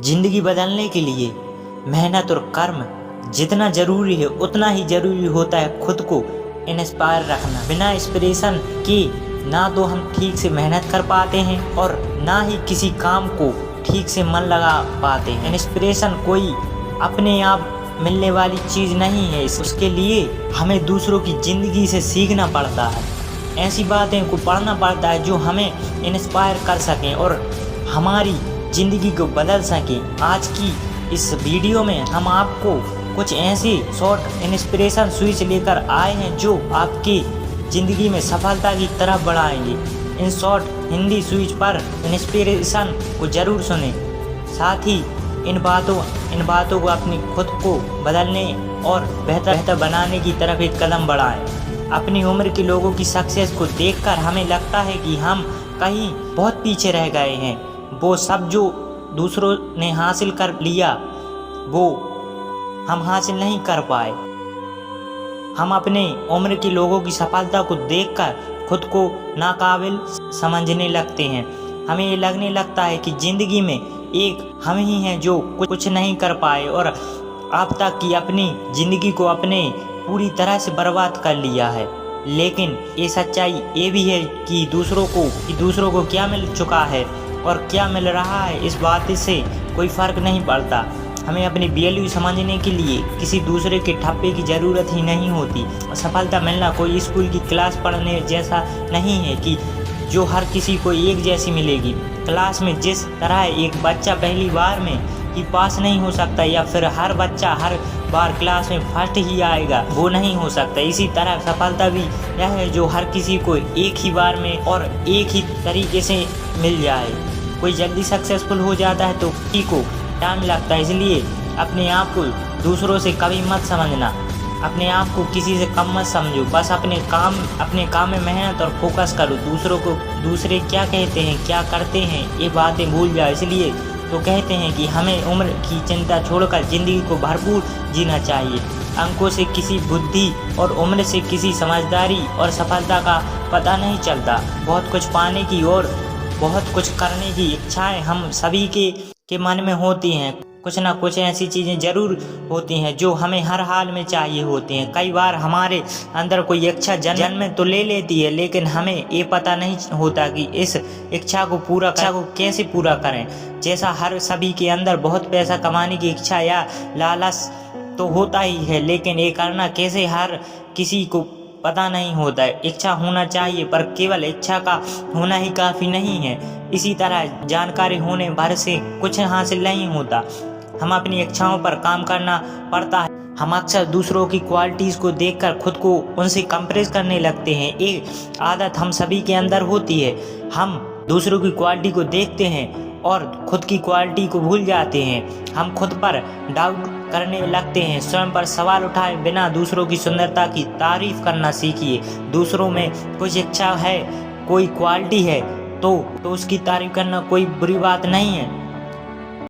जिंदगी बदलने के लिए मेहनत और कर्म जितना जरूरी है उतना ही जरूरी होता है खुद को इंस्पायर रखना। बिना इंस्पिरेशन के ना तो हम ठीक से मेहनत कर पाते हैं और ना ही किसी काम को ठीक से मन लगा पाते हैं। इंस्पिरेशन कोई अपने आप मिलने वाली चीज़ नहीं है, उसके लिए हमें दूसरों की ज़िंदगी से सीखना पड़ता है, ऐसी बातें को पढ़ना पड़ता है जो हमें इंस्पायर कर सकें और हमारी ज़िंदगी को बदल सकें। आज की इस वीडियो में हम आपको कुछ ऐसे शॉर्ट इंस्पिरेशन स्विच लेकर आए हैं जो आपकी ज़िंदगी में सफलता की तरफ बढ़ाएंगे। इन शॉर्ट हिंदी स्विच पर इंस्पिरेशन को ज़रूर सुने, साथ ही इन बातों को अपनी खुद को बदलने और बेहतर बनाने की तरफ एक कदम बढ़ाएं। अपनी उम्र के लोगों की सक्सेस को देखकर हमें लगता है कि हम कहीं बहुत पीछे रह गए हैं। वो सब जो दूसरों ने हासिल कर लिया वो हम हासिल नहीं कर पाए। हम अपने उम्र के लोगों की सफलता को देखकर खुद को नाकाबिल समझने लगते हैं। हमें ये लगने लगता है कि ज़िंदगी में एक हम ही हैं जो कुछ नहीं कर पाए और अब तक की अपनी ज़िंदगी को अपने पूरी तरह से बर्बाद कर लिया है। लेकिन ये सच्चाई ये भी है कि दूसरों को क्या मिल चुका है और क्या मिल रहा है, इस बात से कोई फ़र्क नहीं पड़ता। हमें अपनी वैल्यू समझने के लिए किसी दूसरे के ठप्पे की ज़रूरत ही नहीं होती। सफलता मिलना कोई स्कूल की क्लास पढ़ने जैसा नहीं है कि जो हर किसी को एक जैसी मिलेगी। क्लास में जिस तरह एक बच्चा पहली बार में ही पास नहीं हो सकता या फिर हर बच्चा हर बार क्लास में फर्स्ट ही आएगा, वो नहीं हो सकता। इसी तरह सफलता भी यह है जो हर किसी को एक ही बार में और एक ही तरीके से मिल जाए। कोई जल्दी सक्सेसफुल हो जाता है तो किसी को टाइम लगता है। इसलिए अपने आप को दूसरों से कभी मत समझना, अपने आप को किसी से कम मत समझो। बस अपने काम में मेहनत और फोकस करो। दूसरे क्या कहते हैं क्या करते हैं ये बातें भूल जाओ। इसलिए तो कहते हैं कि हमें उम्र की चिंता छोड़कर ज़िंदगी को भरपूर जीना चाहिए। अंकों से किसी बुद्धि और उम्र से किसी समझदारी और सफलता का पता नहीं चलता। बहुत कुछ पाने की और बहुत कुछ करने की इच्छाएं हम सभी के मन में होती हैं। कुछ ना कुछ ऐसी चीज़ें ज़रूर होती हैं जो हमें हर हाल में चाहिए होती हैं। कई बार हमारे अंदर कोई इच्छा जन्म तो ले लेती है, लेकिन हमें ये पता नहीं होता कि इस इच्छा को कैसे पूरा करें। जैसा हर सभी के अंदर बहुत पैसा कमाने की इच्छा या लालच तो होता ही है, लेकिन ये करना कैसे हर किसी को पता नहीं होता है। इच्छा होना चाहिए पर केवल इच्छा का होना ही काफ़ी नहीं है। इसी तरह जानकारी होने भर से कुछ हासिल नहीं होता। हम अपनी इच्छाओं पर काम करना पड़ता है। हम अक्सर दूसरों की क्वालिटीज़ को देखकर खुद को उनसे कंपेयर करने लगते हैं। एक आदत हम सभी के अंदर होती है। हम दूसरों की क्वालिटी को देखते हैं और खुद की क्वालिटी को भूल जाते हैं। हम खुद पर डाउट करने लगते हैं। स्वयं पर सवाल उठाए बिना दूसरों की सुंदरता की तारीफ करना सीखिए। दूसरों में कुछ इच्छा है, कोई क्वालिटी है तो उसकी तारीफ करना कोई बुरी बात नहीं है।